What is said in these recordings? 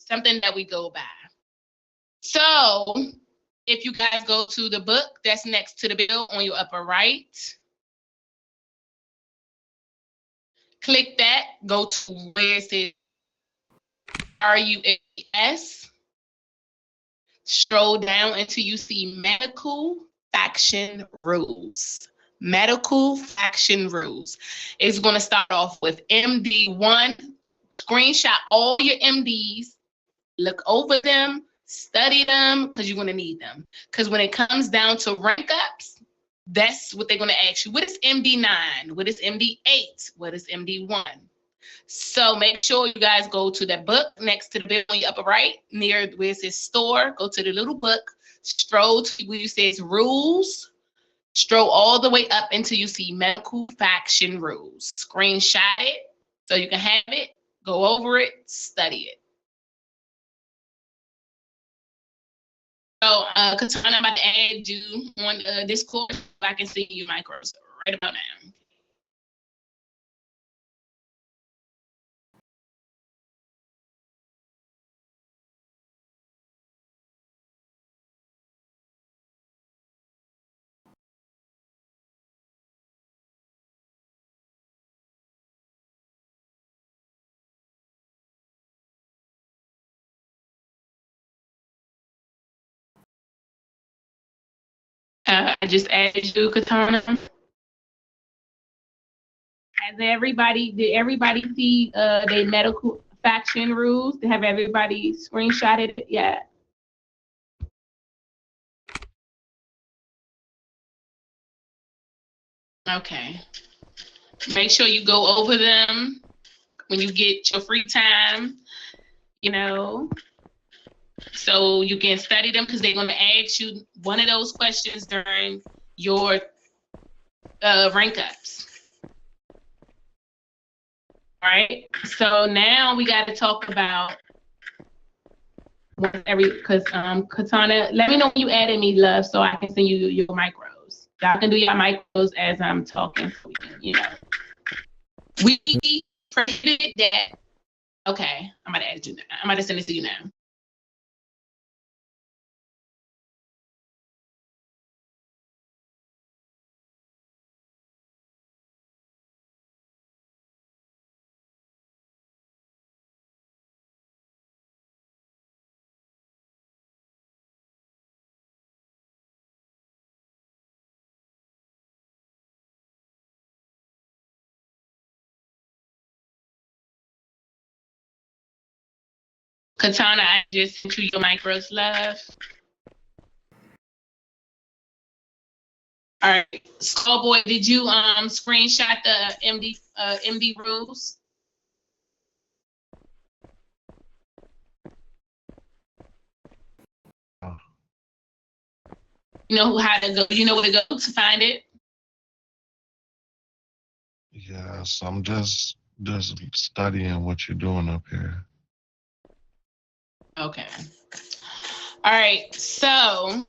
something that we go by. So if you guys go to the book that's next to the bill on your upper right, click that, go to where it says RUS, stroll down until you see medical faction rules. Medical faction rules. It's going to start off with MD1. Screenshot all your MDs, look over them, study them, because you're going to need them. Because when it comes down to rank ups, that's what they're going to ask you. What is MD9? What is MD8? What is MD1? So make sure you guys go to that book next to the bill on your upper right, near where it says store. Go to the little book, stroll to where it says rules, stroll all the way up until you see medical faction rules. Screenshot it so you can have it, go over it, study it. So, Katana, I'm about to add you on Discord so I can see your micros right about now. I just added you, Katana. Did everybody see the medical faction rules? Have everybody screenshotted it yet? Okay. Make sure you go over them when you get your free time, so you can study them, because they're going to ask you one of those questions during your rank ups. All right. So now we got to talk about because Katana, let me know when you added me, love, so I can send you your micros. Y'all can do your micros as I'm talking. We predicted that. Okay, I'm about to add you. I'm about to send it to you now. Katana, I just sent you your micros, love. All right, Skullboy, did you screenshot the MD rules? You know how to go. You know where to go to find it. Yes, I'm just studying what you're doing up here. Okay. All right. So,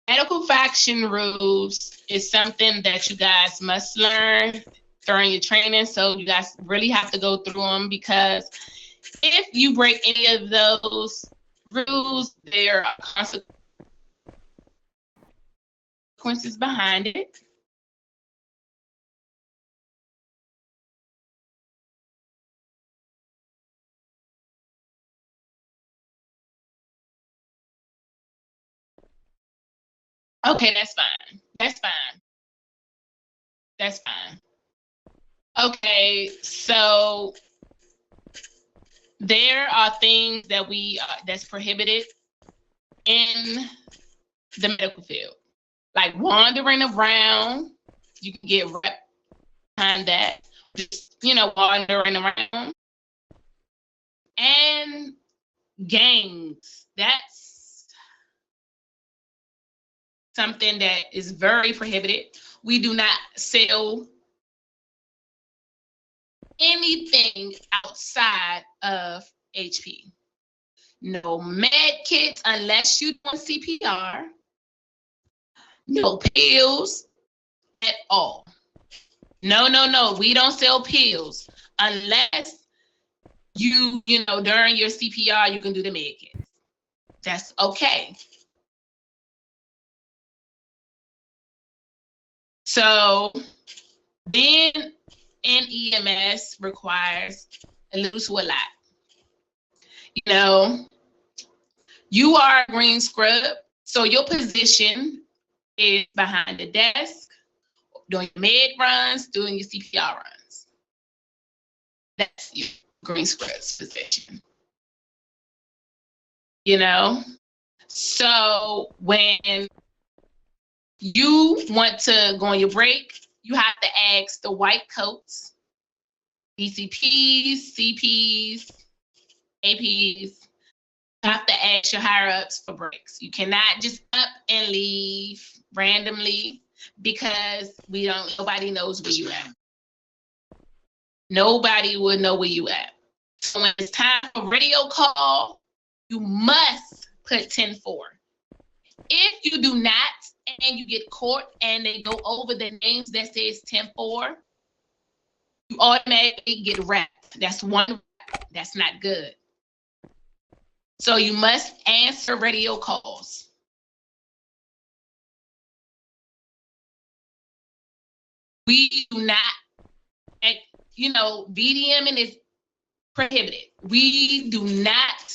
medical faction rules is something that you guys must learn during your training. So you guys really have to go through them, because if you break any of those rules, there are consequences behind it. Okay, that's fine. That's fine. That's fine. Okay, so there are things that that's prohibited in the medical field, like wandering around. You can get rep behind that, just wandering around, and gangs. That's something that is very prohibited. We do not sell anything outside of HP. No med kits unless you're doing CPR. No pills at all. No. We don't sell pills unless you know, during your CPR, you can do the med kits. That's okay. So being in EMS requires a little to a lot. You know, you are a green scrub, so your position is behind the desk, doing your med runs, doing your CPR runs. That's your green scrub's position. You know? So when you want to go on your break, you have to ask the white coats, DCPs, CPs, APs, you have to ask your higher ups for breaks. You cannot just up and leave randomly because nobody knows where you at. Nobody will know where you at. So when it's time for radio call, you must put 10-4. If you do not and you get caught and they go over the names that says 10-4, you automatically get wrapped. That's one. That's not good. So you must answer radio calls. We do not, you know, BDMing is prohibited. We do not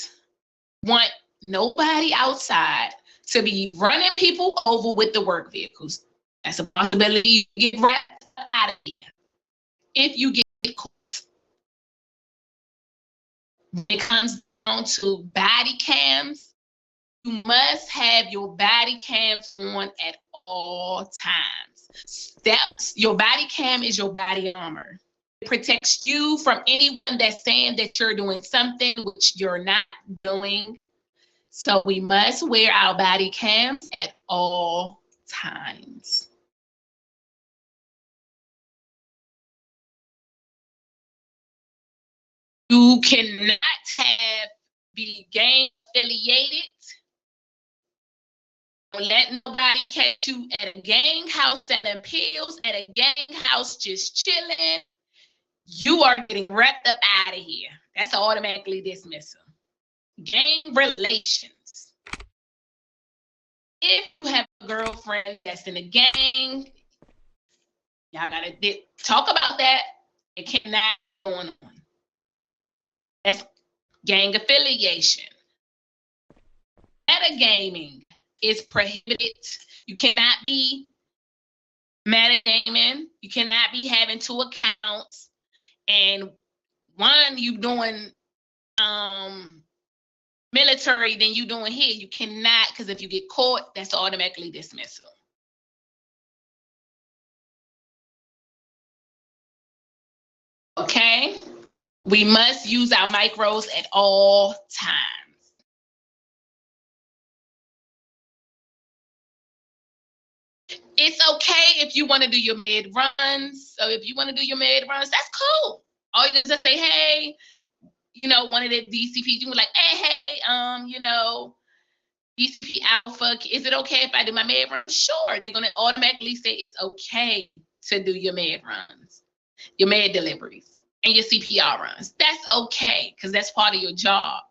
want nobody outside to be running people over with the work vehicles. That's a possibility. You get wrapped out of here if you get caught. When it comes down to body cams, you must have your body cams on at all times. Your body cam is your body armor. It protects you from anyone that's saying that you're doing something which you're not doing. So we must wear our body cams at all times. You cannot be gang affiliated. Don't let nobody catch you at a gang house selling pills, at a gang house just chilling. You are getting wrapped up out of here. That's automatically dismissal. Gang relations. If you have a girlfriend that's in a gang, y'all gotta talk about that. It cannot go on. That's gang affiliation. Metagaming is prohibited. You cannot be metagaming. You cannot be having two accounts. And one, you doing military, then you doing here. You cannot, because if you get caught, that's automatically dismissal. Okay? We must use our micros at all times. It's okay if you want to do your mid runs. So if you want to do your mid runs, that's cool. All you just say, hey, you know, one of the DCPs, you were like, hey, you know, DCP Alpha, is it okay if I do my med runs? Sure. They're going to automatically say it's okay to do your med runs, your med deliveries, and your CPR runs. That's okay, because that's part of your job.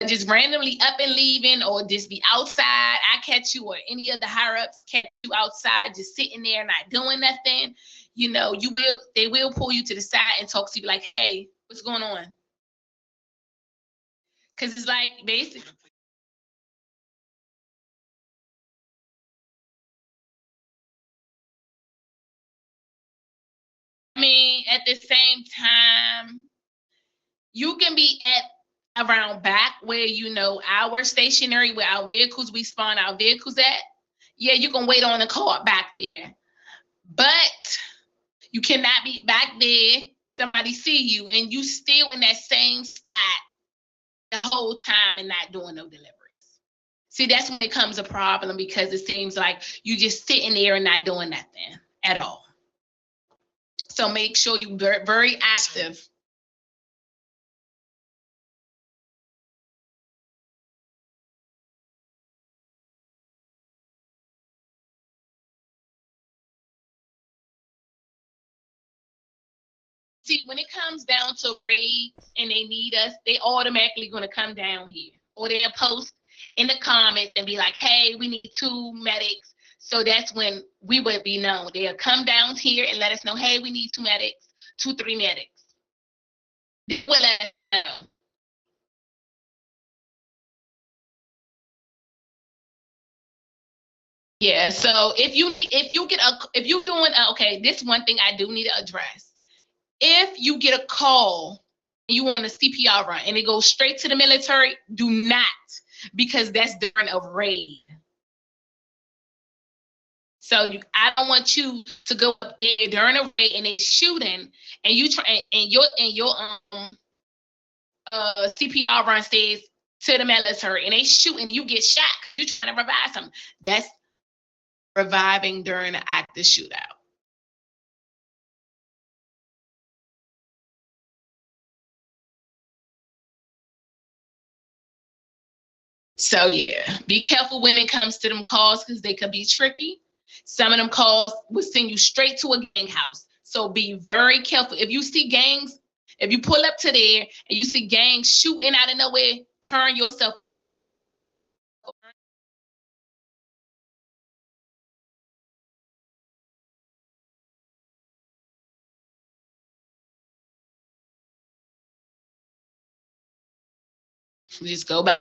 Just randomly up and leaving, or just be outside, I catch you, or any of the higher ups catch you outside, just sitting there not doing nothing, you know, they will pull you to the side and talk to you like, hey, what's going on? Because it's like basically, I mean, at the same time, you can be at around back where, you know, our stationary, where our vehicles, we spawn our vehicles at. Yeah, you can wait on the car back there. But you cannot be back there, somebody see you, and you still in that same spot the whole time and not doing no deliveries. See, that's when it becomes a problem, because it seems like you just sitting there and not doing nothing at all. So make sure you're very active. See, when it comes down to raids and they need us, they automatically going to come down here. Or they'll post in the comments and be like, hey, we need 2 medics. So that's when we would be known. They'll come down here and let us know, hey, we need 2 medics, 2, 3 medics. They will let us know. Yeah, so if you're doing okay, this one thing I do need to address. If you get a call and you want a CPR run and it goes straight to the military, do not, because that's during a raid. So I don't want you to go up there during a raid and it's shooting, and you try and your CPR run says to the military and they shoot and you get shot. You're trying to revive something. That's reviving during an active shootout. So yeah, be careful when it comes to them calls because they could be tricky. Some of them calls will send you straight to a gang house. So be very careful. If you see gangs, if you pull up to there and you see gangs shooting out of nowhere, turn yourself. Just go back.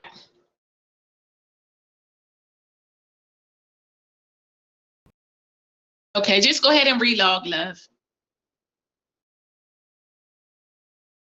Okay, just go ahead and relog, love.